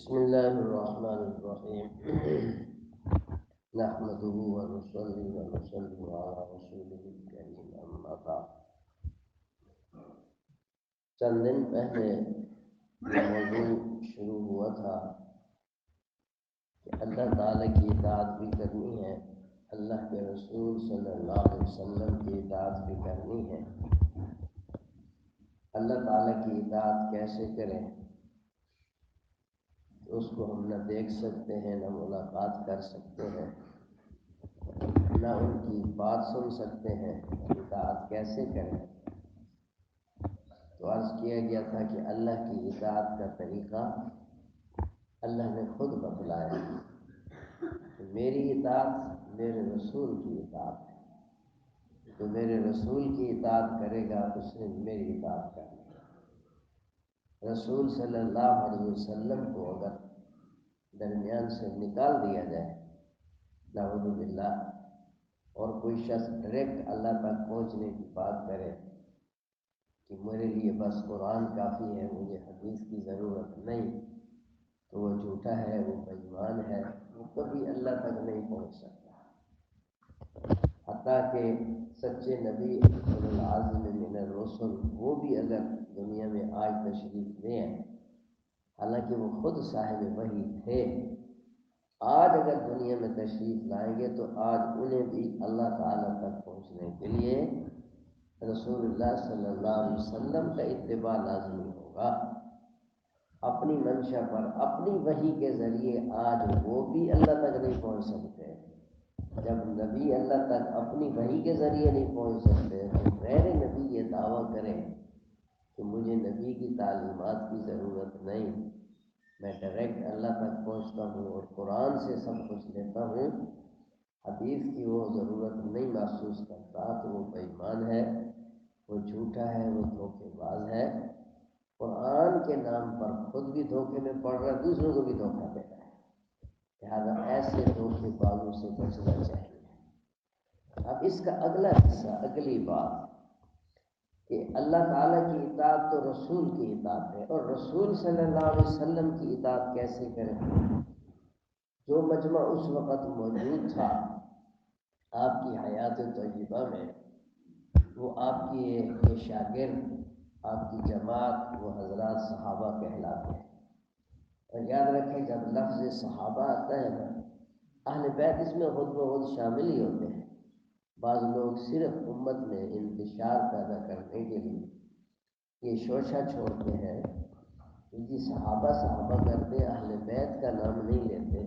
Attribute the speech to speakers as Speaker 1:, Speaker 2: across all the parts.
Speaker 1: بسم الله الرحمن الرحيم نحمده ونصلي ونسلم على رسوله الكريم أما بعد. چند دن پہلے یہ موضوع شروع ہوا تھا کہ اللہ تعالیٰ کی اطاعت بھی کرنی ہے، اللہ کے رسول صلی اللہ علیہ وسلم کی اطاعت بھی کرنی ہے۔ اللہ تعالیٰ کی اطاعت کیسے کریں اس کو ہم نہ دیکھ سکتے ہیں، نہ ملاقات کر سکتے ہیں، نہ ان کی بات سن سکتے ہیں۔ اطاعت کیسے کریں؟ تو عرض کیا گیا تھا کہ اللہ کی اطاعت کا طریقہ اللہ نے خود بتلایا کہ میری اطاعت میرے رسول کی اطاعت ہے، تو میرے رسول کی اطاعت کرے گا اس نے میری اطاعت کرنی ہے۔ رسول صلی اللہ علیہ وسلم کو اگر درمیان سے نکال دیا جائے نعوذ باللہ، اور کوئی شخص ڈائریکٹ اللہ تک پہنچنے کی بات کرے کہ میرے لیے بس قرآن کافی ہے، مجھے حدیث کی ضرورت نہیں، تو وہ جھوٹا ہے، وہ بے ایمان ہے، وہ کبھی اللہ تک نہیں پہنچ سکتا۔ حتیٰ کہ سچے نبی اولو العزم من الرسل وہ بھی اگر دنیا میں آج تشریف لے آئیں، حالانکہ وہ خود صاحب وحی تھے، آج اگر دنیا میں تشریف لائیں گے تو آج انہیں بھی اللہ تعالیٰ تک پہنچنے کے لیے رسول اللہ صلی اللہ علیہ وسلم کا اتباع لازمی ہوگا۔ اپنی منشا پر اپنی وحی کے ذریعے آج وہ بھی اللہ تک نہیں پہنچ سکتے۔ جب نبی اللہ تک اپنی وحی کے ذریعے نہیں پہنچ سکتے تو غیر نبی یہ دعویٰ کرے کہ مجھے نبی کی تعلیمات کی ضرورت نہیں، میں ڈائریکٹ اللہ تک پہنچتا ہوں اور قرآن سے سب کچھ لیتا ہوں، حدیث کی وہ ضرورت نہیں محسوس کرتا، تو وہ بے ایمان ہے، وہ جھوٹا ہے، وہ دھوکے باز ہے، قرآن کے نام پر خود بھی دھوکے میں پڑ رہا ہے، دوسروں کو بھی دھوکہ دے رہا ہے۔ لہٰذا ایسے دھوکے بازوں سے بچنا چاہیے۔ اب اس کا اگلا حصہ، اگلی بات کہ اللہ تعالیٰ کی اطاعت تو رسول کی اطاعت ہے، اور رسول صلی اللہ علیہ وسلم کی اطاعت کیسے کریں؟ جو مجمع اس وقت موجود تھا آپ کی حیات طیبہ میں، وہ آپ کی یہ شاگرد، آپ کی جماعت، وہ حضرات صحابہ کہلاتے ہیں۔ اور یاد رکھیں جب لفظ صحابہ آتا ہے نا، اہل بیت اس میں خود بخود شامل ہی ہوتے ہیں۔ بعض لوگ صرف امت میں انتشار پیدا کرنے کے لیے یہ شوشہ چھوڑتے ہیں کہ جی صحابہ صحابہ کرتے ہیں، اہل بیت کا نام نہیں لیتے،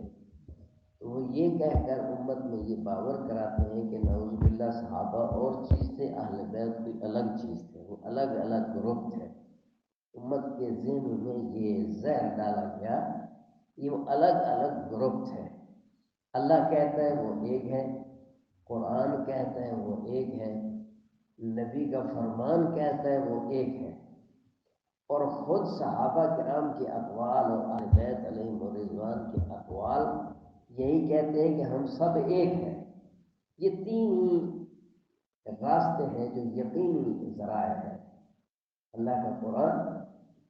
Speaker 1: تو وہ یہ کہہ کر امت میں یہ باور کراتے ہیں کہ نعوذ باللہ صحابہ اور چیز تھے، اہل بیت کوئی الگ چیز تھے، وہ الگ الگ گروپ تھے۔ امت کے ذہن میں یہ زہر ڈالا گیا، یہ وہ الگ الگ گروپ تھے۔ اللہ کہتا ہے وہ ایک ہے، قرآن کہتا ہے وہ ایک ہے، نبی کا فرمان کہتا ہے وہ ایک ہے، اور خود صحابہ کرام کے اقوال اور اہل بیت علیہم الرضوان کے اقوال یہی کہتے ہیں کہ ہم سب ایک ہیں۔ یہ تین ہی راستے ہیں جو یقینی ذرائع ہیں، اللہ کا قرآن،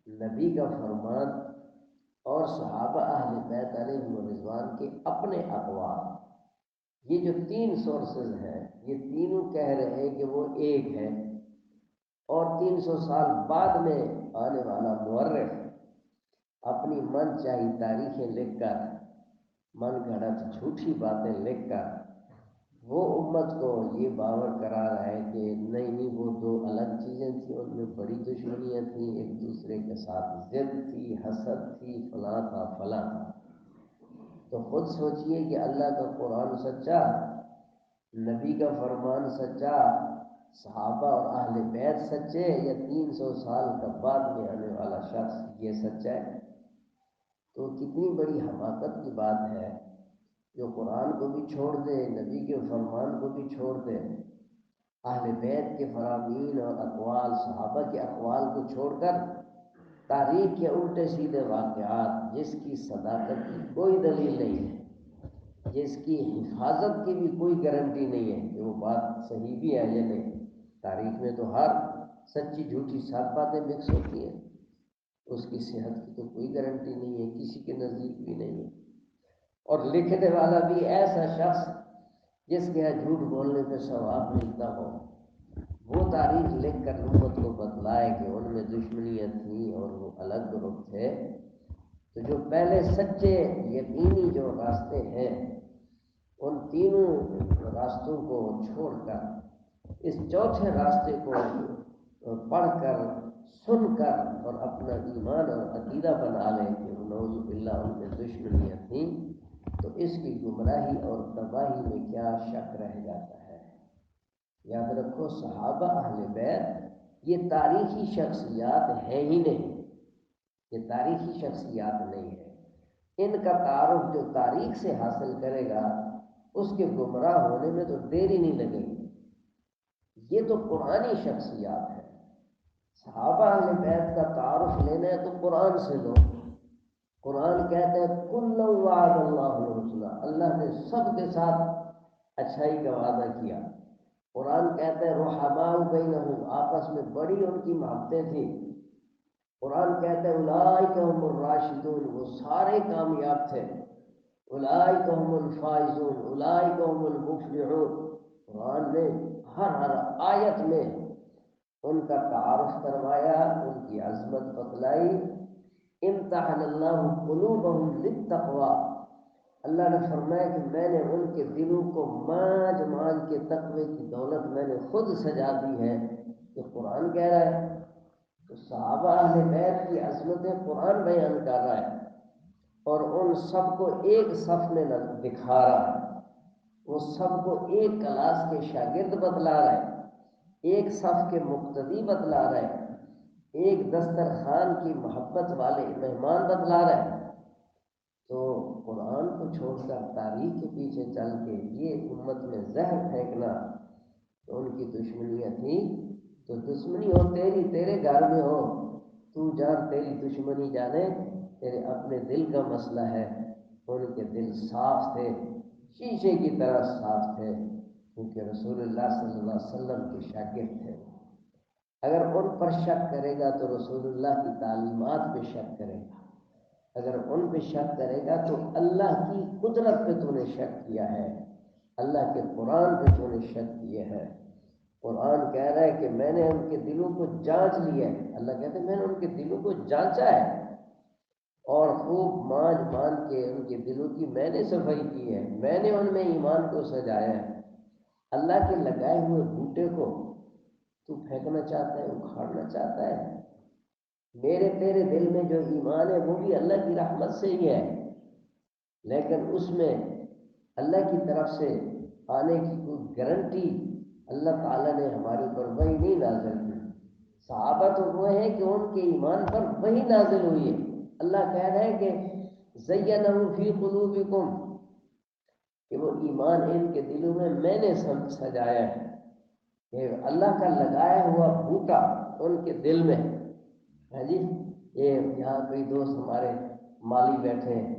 Speaker 1: نبی کا فرمان، اور صحابہ اہل بیت علیہم الرضوان کے اپنے اقوال۔ یہ جو تین سورسز ہیں، یہ تینوں کہہ رہے ہیں کہ وہ ایک ہے، اور 300 سال بعد میں آنے والا مورخ اپنی من چاہی تاریخیں لکھ کر، من گھڑت جھوٹی باتیں لکھ کر وہ امت کو یہ باور کرا رہا ہے کہ نہیں نہیں وہ دو الگ چیزیں تھیں، ان میں بڑی دشمنیاں تھیں، ایک دوسرے کے ساتھ ضد تھی، حسد تھی، فلاں تھا فلاں تھا۔ تو خود سوچئے کہ اللہ کا قرآن سچا، نبی کا فرمان سچا، صحابہ اور اہل بیت سچے، یا 300 سال کا بعد میں آنے والا شخص یہ سچا ہے؟ تو کتنی بڑی حماقت کی بات ہے جو قرآن کو بھی چھوڑ دے، نبی کے فرمان کو بھی چھوڑ دے، اہل بیت کے فرامین اور اقوال، صحابہ کے اقوال کو چھوڑ کر تاریخ کے الٹے سیدھے واقعات جس کی صداقت کی کوئی دلیل نہیں ہے، جس کی حفاظت کی بھی کوئی گارنٹی نہیں ہے کہ وہ بات صحیح بھی ہے یا نہیں۔ تاریخ میں تو ہر سچی جھوٹی سب باتیں مکس ہوتی ہیں، اس کی صحت کی تو کوئی گارنٹی نہیں ہے، کسی کے نزدیک بھی نہیں ہے۔ اور لکھنے والا بھی ایسا شخص جس کے یہاں جھوٹ بولنے پہ ثواب ملتا ہو، وہ تاریخ لکھ کر امت کو بتلائے کہ ان میں دشمنیاں تھیں اور وہ الگ گروہ تھے، تو جو پہلے سچے یقینی جو راستے ہیں ان تینوں راستوں کو چھوڑ کر اس چوتھے راستے کو پڑھ کر سن کر اور اپنا ایمان اور عقیدہ بنا لیں کہ نعوذ باللہ ان میں دشمنیاں تھیں، تو اس کی گمراہی اور تباہی میں کیا شک رہ جاتا ہے۔ یاد رکھو، صحابہ اہل بیت یہ تاریخی شخصیات ہے ہی نہیں، یہ تاریخی شخصیات نہیں ہے۔ ان کا تعارف جو تاریخ سے حاصل کرے گا اس کے گمراہ ہونے میں تو دیری نہیں لگے گی۔ یہ تو قرآنی شخصیات ہے۔ صحابہ اہل بیت کا تعارف لینا ہے تو قرآن سے لو۔ قرآن کہتا ہے کُلًّا وعد اللہ الحسنیٰ، اللہ نے سب کے ساتھ اچھائی کا وعدہ کیا۔ قرآن کہتا ہے رحماء بینہم، آپس میں بڑی ان کی محبتیں تھیں۔ قرآن کہتا ہے اولئک هم الراشدون، وہ سارے کامیاب تھے۔ اولئک هم الفائزون، اولئک هم المفلحون۔ قرآن نے ہر آیت میں ان کا تعارف کروایا، ان کی عظمت بتلائی۔ امتحن اللہ قلوبہم للتقوی، اللہ نے فرمایا کہ میں نے ان کے دلوں کو مانج مانج کے تقوی کی دولت میں نے خود سجا دی ہے، یہ قرآن کہہ رہا ہے۔ تو صحابہ اہل بیت کی عظمتیں قرآن بیان کر رہا ہے اور ان سب کو ایک صف میں دکھا رہا ہے، وہ سب کو ایک کلاس کے شاگرد بتلا رہا ہے، ایک صف کے مقتدی بتلا رہا ہے، ایک دسترخوان کی محبت والے مہمان بتلا رہا ہے۔ تو قرآن کو چھوڑ کر تاریخ کے پیچھے چل کے یہ امت میں زہر پھینکنا، تو ان کی دشمنیاں تھیں تو دشمنی ہو تیرے گھر میں ہو، تو جان تیری دشمنی جانے، تیرے اپنے دل کا مسئلہ ہے۔ ان کے دل صاف تھے، شیشے کی طرح صاف تھے، کیونکہ رسول اللہ صلی اللہ علیہ وسلم کے شاگرد تھے۔ اگر ان پر شک کرے گا تو رسول اللہ کی تعلیمات پہ شک کرے گا، اگر ان پہ شک کرے گا تو اللہ کی قدرت پہ تو نے شک کیا ہے، اللہ کے قرآن پہ تو نے شک کیا ہے۔ قرآن کہہ رہا ہے کہ میں نے ان کے دلوں کو جانچ لیا ہے، اللہ کہتے ہیں میں نے ان کے دلوں کو جانچا ہے اور خوب مانج مان کے ان کے دلوں کی میں نے صفائی کی ہے، میں نے ان میں ایمان کو سجایا ہے۔ اللہ کے لگائے ہوئے بوٹے کو تو پھینکنا چاہتا ہے، اکھاڑنا چاہتا ہے؟ میرے تیرے دل میں جو ایمان ہے وہ بھی اللہ کی رحمت سے ہی ہے، لیکن اس میں اللہ کی طرف سے آنے کی کوئی گارنٹی اللہ تعالیٰ نے ہمارے اوپر وحی نہیں نازل کی۔ صحابہ تو وہ ہیں کہ ان کے ایمان پر وحی نازل ہوئی ہے۔ اللہ کہہ رہے ہیں کہ زینہ فی قلوبکم، کہ وہ ایمان ان کے دلوں میں نے سجایا ہے، کہ اللہ کا لگایا ہوا بوٹا ان کے دل میں ہے جی۔ یہ یہاں کوئی دوست ہمارے مالی بیٹھے ہیں،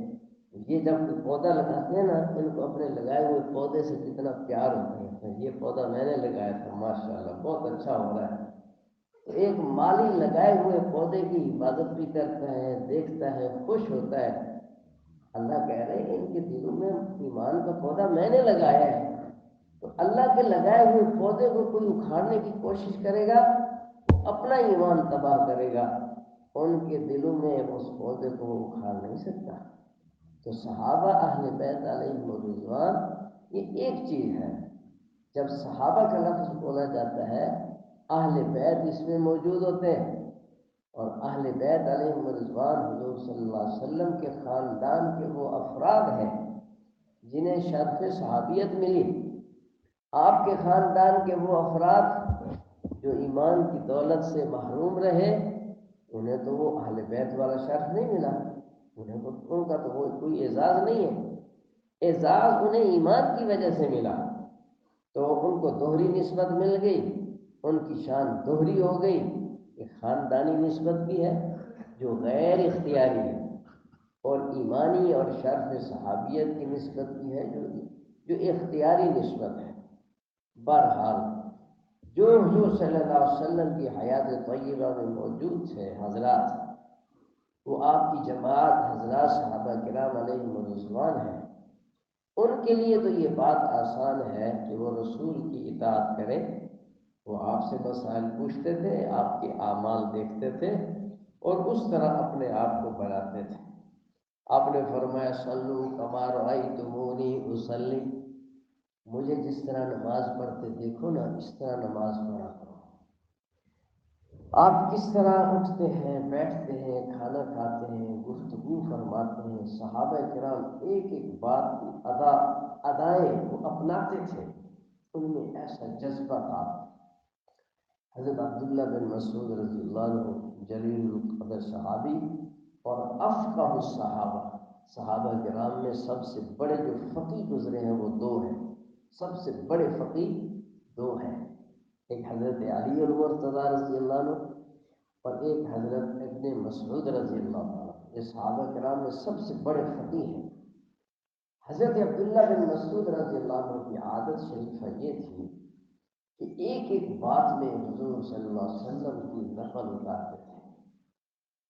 Speaker 1: یہ جب کوئی پودا لگاتے ہیں نا، ان کو اپنے لگائے ہوئے پودے سے کتنا پیار ہوتا ہے، یہ پودا میں نے لگایا تھا، ماشاءاللہ بہت اچھا ہو رہا ہے۔ تو ایک مالی لگائے ہوئے پودے کی حفاظت بھی کرتا ہے، دیکھتا ہے، خوش ہوتا ہے۔ اللہ کہہ رہے ہیں ان کے دلوں میں ایمان کا پودا میں نے لگایا ہے، تو اللہ کے لگائے ہوئے پودے کو کوئی اکھاڑنے کی کوشش کرے گا وہ اپنا ایمان تباہ کرے گا، ان کے دلوں میں اس پودے کو اکھاڑ نہیں سکتا۔ تو صحابہ اہل بیت علیہم الرضوان یہ ایک چیز ہے۔ جب صحابہ کا لفظ بولا جاتا ہے اہل بیت اس میں موجود ہوتے ہیں، اور اہل بیت علیہم الرضوان حضور صلی اللہ علیہ وسلم کے خاندان کے وہ افراد ہیں جنہیں شرف صحابیت ملی۔ آپ کے خاندان کے وہ افراد جو ایمان کی دولت سے محروم رہے، انہیں تو وہ اہل بیت والا شرف نہیں ملا، ان کا تو وہ کوئی اعزاز نہیں ہے، اعزاز انہیں ایمان کی وجہ سے ملا، تو ان کو دوہری نسبت مل گئی، ان کی شان دوہری ہو گئی۔ ایک خاندانی نسبت بھی ہے جو غیر اختیاری ہے، اور ایمانی اور شرف صحابیت کی نسبت بھی ہے جو اختیاری نسبت ہے۔ بہرحال جو حضور صلی اللہ علیہ وسلم کی حیات طیبہ میں موجود تھے حضرات، وہ آپ کی جماعت حضرات صحابہ کرام علیہم الرضوان ہیں، ان کے لیے تو یہ بات آسان ہے کہ وہ رسول کی اطاعت کریں۔ وہ آپ سے مسائل پوچھتے تھے، آپ کے اعمال دیکھتے تھے اور اس طرح اپنے آپ کو بناتے تھے۔ آپ نے فرمایا صلو کما رأیتمونی اصلی، مجھے جس طرح نماز پڑھتے دیکھو نا اس طرح نماز پڑھا کرو۔ آپ کس طرح اٹھتے ہیں، بیٹھتے ہیں، کھانا کھاتے ہیں، گفتگو فرماتے ہیں، صحابہ کرام ایک ایک بات کی ادائیں وہ اپناتے تھے، ان میں ایسا جذبہ تھا۔ حضرت عبداللہ بن مسعود رضی اللہ عنہ جلیل القدر صحابی اور افقہ الصحابہ، صحابہ کرام میں سب سے بڑے جو فقیہ گزرے ہیں وہ دو ہیں، سب سے بڑے فقیہ دو ہیں، ایک حضرت علی المرتضیٰ رضی اللہ عنہ اور ایک حضرت ابن مسعود رضی اللہ عنہ۔ یہ صحابہ کرام میں سب سے بڑے فقیہ ہیں۔ حضرت عبداللہ بن مسعود رضی اللہ عنہ کی عادت شریفہ یہ تھی کہ ایک ایک بات میں حضور صلی اللہ علیہ وسلم کی نقل اتارتے تھے،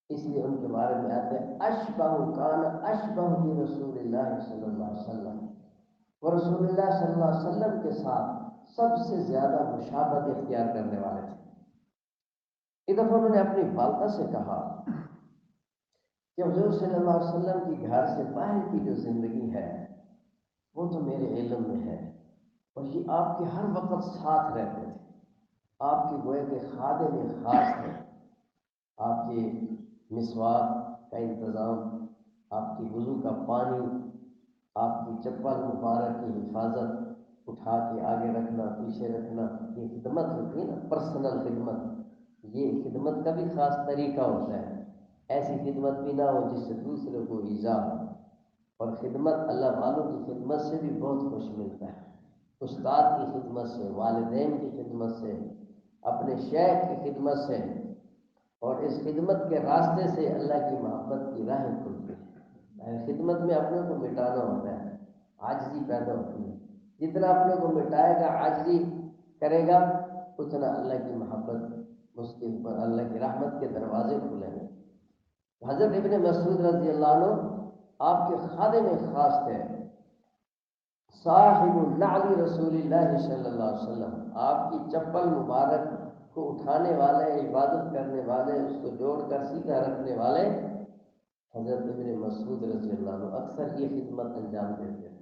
Speaker 1: اس لیے ان کے بارے میں آتے ہیں اشبہ کان اشبہ برسول اللہ صلی اللہ علیہ وسلم، وہ رسول اللہ صلی اللہ علیہ وسلم کے ساتھ سب سے زیادہ مشابہت اختیار کرنے والے تھے۔ ایک دفعہ انہوں نے اپنی والدہ سے کہا کہ حضور صلی اللہ علیہ وسلم کی گھر سے باہر کی جو زندگی ہے وہ تو میرے علم میں ہے، اور یہ آپ کے ہر وقت ساتھ رہتے تھے، آپ کے گوئے کے خادم خاص تھے، آپ کے مسواک کا انتظام، آپ کی وضو کا پانی، آپ کی چپل مبارک کی حفاظت، اٹھا کے آگے رکھنا پیچھے رکھنا، یہ خدمت ہوتی ہے نا، پرسنل خدمت، یہ خدمت کا بھی خاص طریقہ ہوتا ہے، ایسی خدمت بھی نہ ہو جس سے دوسرے کو ایذا ہو، اور خدمت اللہ والوں کی خدمت سے بھی بہت خوش ملتا ہے، استاد کی خدمت سے، والدین کی خدمت سے، اپنے شیخ کی خدمت سے، اور اس خدمت کے راستے سے اللہ کی محبت کی راہیں کھلتی ہے۔ خدمت میں اپنے کو مٹانا ہوتا ہے، عاجزی پیدا ہوتی ہے، جتنا اپنے کو مٹائے گا، عاجزی کرے گا، اتنا اللہ کی محبت اس کے اوپر، اللہ کی رحمت کے دروازے کھلیں گے۔ حضرت ابن مسعود رضی اللہ عنہ آپ کے خادم خاص تھے، صاحب نعل رسول اللہ صلی اللہ علیہ وسلم، آپ کی چپل مبارک کو اٹھانے والے، عبادت کرنے والے، اس کو جوڑ کر سیدھا رکھنے والے حضرت ابن مسعود رضی اللہ عنہ اکثر یہ خدمت انجام دیتے ہیں۔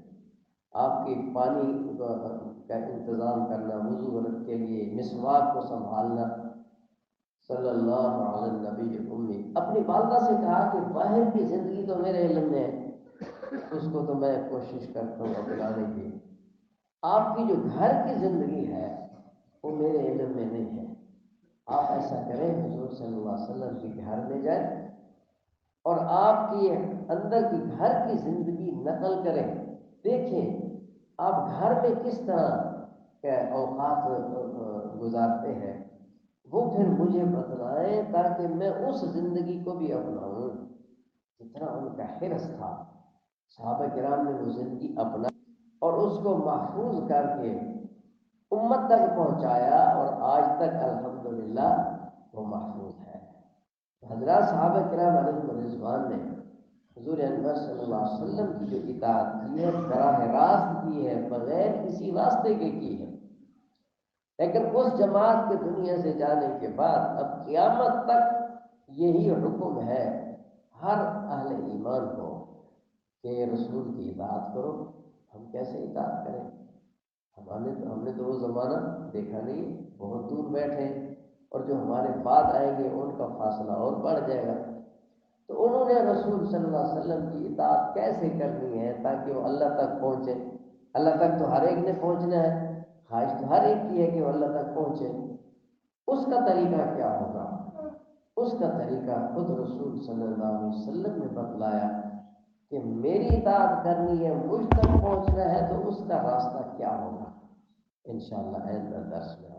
Speaker 1: آپ کے پانی کا انتظام کرنا، وضو کے لیے مسواک کو سنبھالنا، صلی اللہ علیہ نبی امی۔ اپنی والدہ سے کہا کہ باہر کی زندگی تو میرے علم میں ہے، اس کو تو میں کوشش کرتا ہوں اپنانے کی، آپ کی جو گھر کی زندگی ہے وہ میرے علم میں نہیں ہے، آپ ایسا کریں حضور صلی اللہ علیہ وسلم کے گھر میں جائیں اور آپ کی اندر کی گھر کی زندگی نقل کریں، دیکھیں آپ گھر میں کس طرح کے اوقات گزارتے ہیں، وہ پھر مجھے بتلائیں تاکہ میں اس زندگی کو بھی اپناؤں جتنا ان کا حرص تھا۔ صحابہ کرام نے وہ زندگی اپنا اور اس کو محفوظ کر کے امت تک پہنچایا، اور آج تک الحمدللہ وہ محفوظ ہے۔ حضرات صحابہ کرام علیہ الرضوان نے حضور انور صلی اللہ علیہ وسلم کی جو اطاعت کی ہے براہ راست کی ہے، بغیر کسی واسطے کے کی ہے، لیکن اس جماعت کے دنیا سے جانے کے بعد اب قیامت تک یہی حکم ہے ہر اہل ایمان کو کہ رسول کی اطاعت کرو۔ ہم کیسے اطاعت کریں؟ ہم نے تو وہ زمانہ دیکھا نہیں، بہت دور بیٹھے، اور جو ہمارے بعد آئیں گے ان کا فاصلہ اور بڑھ جائے گا، تو انہوں نے رسول صلی اللہ علیہ وسلم کی اطاعت کیسے کرنی ہے تاکہ وہ اللہ تک پہنچے۔ اللہ تک تو ہر ایک نے پہنچنا ہے، خواہش تو ہر ایک کی ہے کہ وہ اللہ تک پہنچے، اس کا طریقہ کیا ہوگا؟ اس کا طریقہ خود رسول صلی اللہ علیہ وسلم نے بتلایا کہ میری اطاعت کرنی ہے، مجھ تک پہنچنا ہے، تو اس کا راستہ کیا ہوگا؟ انشاءاللہ آئندہ درس میں